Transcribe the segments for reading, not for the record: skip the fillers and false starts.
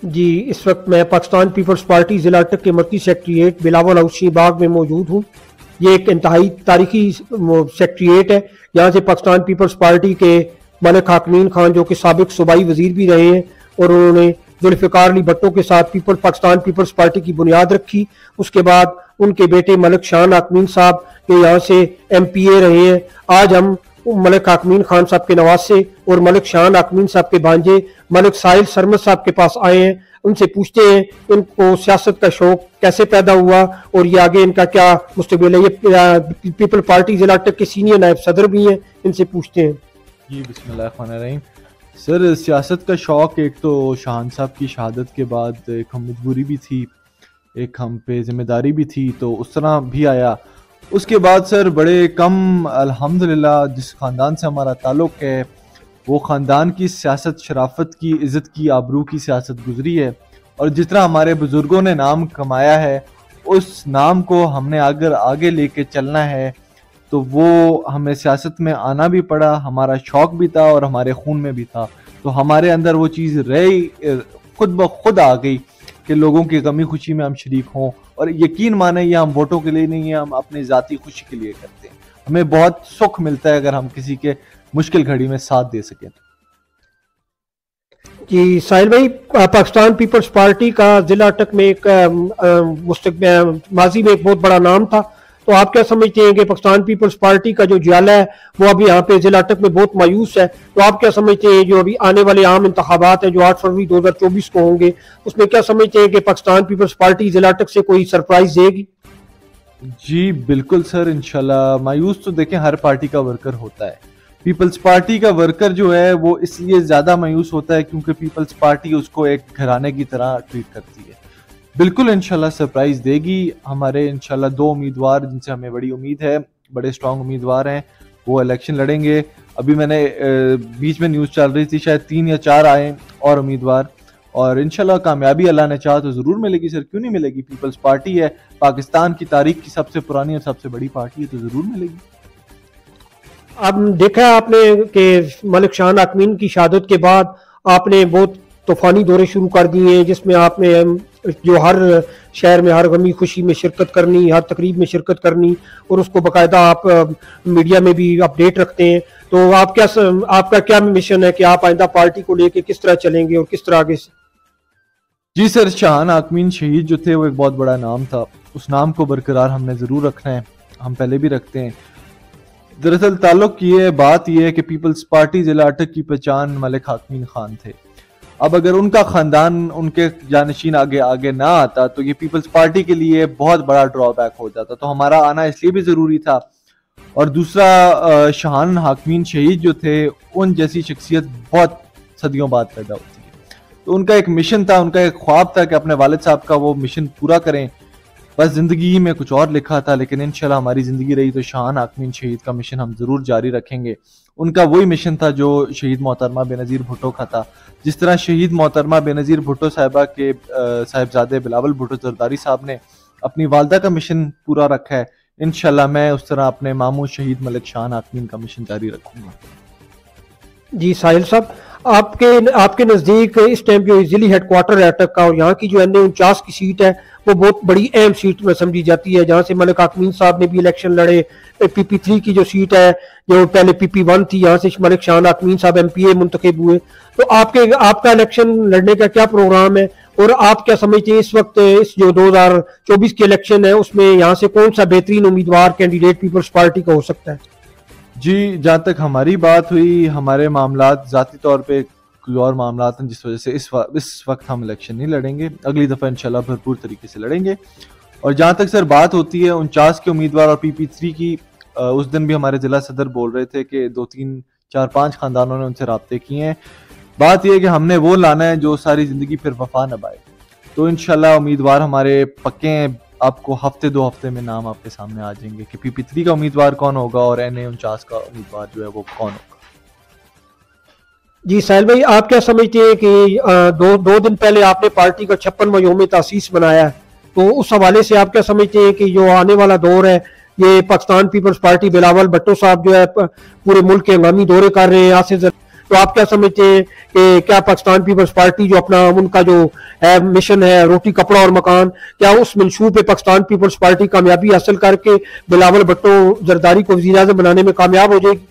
जी, इस वक्त मैं पाकिस्तान पीपल्स पार्टी ज़िला अटक के मरकज़ी सेक्रेटेरिएट बिलावल हाउसी बाग में मौजूद हूँ। ये एक इंतहाई तारीखी सेक्रेटेरिएट है। यहाँ से पाकिस्तान पीपल्स पार्टी के मलिक हाकिमीन खान, जो कि साबिक सूबाई वजीर भी रहे हैं, और उन्होंने जुल्फ़िकार अली भट्टो के साथ पाकिस्तान पीपल्स पार्टी की बुनियाद रखी। उसके बाद उनके बेटे मलिक शान हाकिमीन साहब जो यहाँ से MPA रहे हैं। आज हम मलिक हाकिमीन खान साहब के नवासे और मलिक शान हाकिमीन साहब के भांजे मलिक साहिल सरमद साहब के पास आए हैं। उनसे पूछते हैं इनको सियासत का शौक कैसे पैदा हुआ और ये आगे इनका क्या मुस्तकबिल है। ये पीपल पार्टी जिला अटक के सीनियर नायब सदर भी हैं, इनसे पूछते हैं। जी बिस्मिल्लाहिर्रहमानिर्रहीम। सर, सियासत का शौक़ एक तो शान साहब की शहादत के बाद एक हम मजबूरी भी थी, एक हम पे जिम्मेदारी भी थी, तो उस तरह भी आया। उसके बाद सर बड़े कम अल्हम्दुलिल्लाह जिस ख़ानदान से हमारा ताल्लुक़ है वो ख़ानदान की सियासत शराफत की, इज़्ज़त की, आबरू की सियासत गुजरी है, और जिस तरह हमारे बुज़ुर्गों ने नाम कमाया है उस नाम को हमने अगर आगे लेके चलना है तो वो हमें सियासत में आना भी पड़ा। हमारा शौक़ भी था और हमारे खून में भी था, तो हमारे अंदर वो चीज़ रही, खुद ब खुद आ गई कि लोगों की गमी खुशी में हम शरीक हों। और यकीन माने ये हम वोटों के लिए नहीं है, हम अपनी ज़ाती खुशी के लिए करते हैं। हमें बहुत सुख मिलता है अगर हम किसी के मुश्किल घड़ी में साथ दे सकें। जी साहिल भाई, पाकिस्तान पीपल्स पार्टी का जिला अटक में एक माजी में एक बहुत बड़ा नाम था, तो आप क्या समझते हैं कि पाकिस्तान पीपल्स पार्टी का जो ज्वाला है वो अभी यहाँ पे जिला अटक में बहुत मायूस है, तो आप क्या समझते हैं जो अभी आने वाले आम इंतखाबात हैं जो 8 फरवरी 2024 को होंगे, उसमें क्या समझते हैं कि पाकिस्तान पीपल्स पार्टी जिला अटक से कोई सरप्राइज देगी? जी बिल्कुल सर, इंशाल्लाह। मायूस तो देखें हर पार्टी का वर्कर होता है। पीपल्स पार्टी का वर्कर जो है वो इसलिए ज़्यादा मायूस होता है क्योंकि पीपल्स पार्टी उसको एक घराने की तरह ट्रीट करती है। बिल्कुल इंशाल्लाह सरप्राइज़ देगी। हमारे इंशाल्लाह 2 उम्मीदवार जिनसे हमें बड़ी उम्मीद है, बड़े स्ट्रॉन्ग उम्मीदवार हैं, वो इलेक्शन लड़ेंगे। अभी मैंने बीच में न्यूज़ चल रही थी शायद 3 या 4 आए और उम्मीदवार, और इंशाल्लाह कामयाबी अल्लाह ने चाहा तो ज़रूर मिलेगी सर, क्यों नहीं मिलेगी। पीपल्स पार्टी है, पाकिस्तान की तारीख की सबसे पुरानी और सबसे बड़ी पार्टी है, तो ज़रूर मिलेगी। अब देखा आपने कि मलिक शान हाकिमीन की शहादत के बाद आपने बहुत तूफानी दौरे शुरू कर दिए हैं, जिसमें आपने जो हर शहर में हर गमी खुशी में शिरकत करनी, हर तकरीब में शिरकत करनी, और उसको बाकायदा आप मीडिया में भी अपडेट रखते हैं। तो आपका क्या मिशन है कि आप आइंदा पार्टी को लेके किस तरह चलेंगे और किस तरह आगे से? जी सर, शान हाकिमीन शहीद जो थे वो एक बहुत बड़ा नाम था, उस नाम को बरकरार हमने ज़रूर रखना है, हम पहले भी रखते हैं। दरअसल ताल्लुक ये बात यह है कि पीपल्स पार्टी जिला अटक की पहचान मलिक हाकिमीन खान थे। अब अगर उनका ख़ानदान, उनके जानशीन आगे ना आता तो ये पीपल्स पार्टी के लिए बहुत बड़ा ड्रॉबैक हो जाता, तो हमारा आना इसलिए भी ज़रूरी था। और दूसरा, शान हाकिमीन शहीद जो थे उन जैसी शख्सियत बहुत सदियों बाद पैदा होती है, तो उनका एक मिशन था, उनका एक ख्वाब था कि अपने वालिद साहब का वो मिशन पूरा करें। बस ज़िंदगी में कुछ और लिखा था, लेकिन इंशाल्लाह हमारी ज़िंदगी रही तो शान हाकिमीन शहीद का मिशन हम ज़रूर जारी रखेंगे। उनका वही मिशन था जो शहीद मोहतरमा बेनज़ीर भुट्टो का था। जिस तरह शहीद मोहतरमा बेनज़ीर भुट्टो साहिबा के साहिबजादे बिलावल भुट्टो जरदारी साहब ने अपनी वालदा का मिशन पूरा रखा है, इंशाल्लाह मैं उस तरह अपने मामू शहीद मलिक शान हाकिमीन का मिशन जारी रखूँगा। जी साहिल साहब, आपके नज़दीक इस टाइम जो जिली हेडक्वार्टर है अटक का, और यहाँ की जो NA-49 की सीट है वो बहुत बड़ी अहम सीट में समझी जाती है, जहाँ से मलिक हाकिमीन साहब ने भी इलेक्शन लड़े। PP3 की जो सीट है, जो पहले PP1 थी, यहाँ से मलिक शान हाकिमीन साहब MPA मुंतखब हुए। तो आपका इलेक्शन लड़ने का क्या प्रोग्राम है, और आप क्या समझते हैं इस वक्त इस जो 2024 के इलेक्शन है उसमें यहाँ से कौन सा बेहतरीन उम्मीदवार कैंडिडेट पीपल्स पार्टी का हो सकता है? जी, जहाँ तक हमारी बात हुई, हमारे मामलात ज़ाती तौर पे कोई और मामलात हैं जिस वजह से इस वक्त हम इलेक्शन नहीं लड़ेंगे, अगली दफ़ा इंशाल्लाह भरपूर तरीके से लड़ेंगे। और जहाँ तक सर बात होती है 49 के उम्मीदवार और PP3 की, उस दिन भी हमारे ज़िला सदर बोल रहे थे कि 2, 3, 4, 5 ख़ानदानों ने उनसे राब्ते किए हैं। बात यह है कि हमने वो लाना है जो सारी ज़िंदगी फिर वफा निभाए, तो इंशाल्लाह उम्मीदवार हमारे पक्के हैं। आपको हफ्ते 2 हफ्ते में नाम आपके सामने आ जाएंगे कि PP3 का उम्मीदवार कौन होगा और NA-49 का उम्मीदवार जो है वो कौन होगा। जी साहिल भाई, आप क्या समझते हैं कि दो दिन पहले आपने पार्टी का 56वां यौम तासीस मनाया है, तो उस हवाले से आप क्या समझते हैं कि जो आने वाला दौर है, ये पाकिस्तान पीपल्स पार्टी बिलावल भट्टो साहब जो है पूरे मुल्क के हंगामी दौरे कर रहे हैं, तो आप क्या समझते हैं कि क्या पाकिस्तान पीपल्स पार्टी जो अपना उनका जो है मिशन है रोटी कपड़ा और मकान, क्या उस मंशूब पे पाकिस्तान पीपल्स पार्टी कामयाबी हासिल करके बिलावल भुट्टो जरदारी को वज़ीर आज़म बनाने में कामयाब हो जाएगी?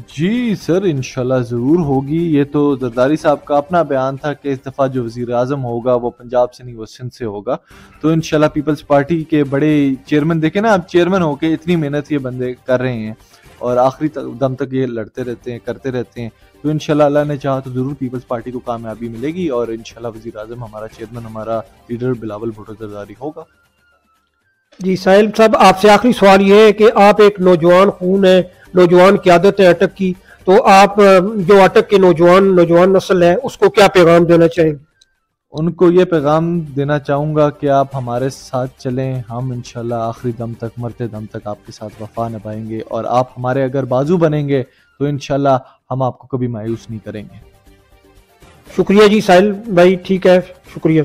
जी सर, इंशाल्लाह ज़रूर होगी। ये तो जरदारी साहब का अपना बयान था कि इस दफ़ा जो वज़ीर आज़म होगा वो पंजाब से नहीं वो सिंध से होगा। तो इंशाल्लाह पीपल्स पार्टी के बड़े चेयरमैन, देखें ना आप, चेयरमैन होके इतनी मेहनत ये बंदे कर रहे हैं और आखिरी दम तक ये लड़ते रहते हैं, करते रहते हैं। तो इंशाल्लाह अल्लाह ने चाहा तो ज़रूर पीपल्स पार्टी को कामयाबी मिलेगी और इंशाल्लाह वज़ीर आज़म हमारा चेयरमैन, हमारा लीडर बिलावल भुट्टो जरदारी होगा। जी साहिल साहब, आपसे आखिरी सवाल ये है कि आप एक नौजवान खून है, नौजवान क़यादत है अटक की, तो आप जो अटक के नौजवान नस्ल है उसको क्या पैगाम देना चाहेंगे? उनको ये पैगाम देना चाहूँगा कि आप हमारे साथ चलें, हम इंशाल्लाह आखिरी दम तक, मरते दम तक आपके साथ वफा निभाएंगे और आप हमारे अगर बाजू बनेंगे तो इंशाल्लाह हम आपको कभी मायूस नहीं करेंगे। शुक्रिया जी साहिल भाई, ठीक है, शुक्रिया।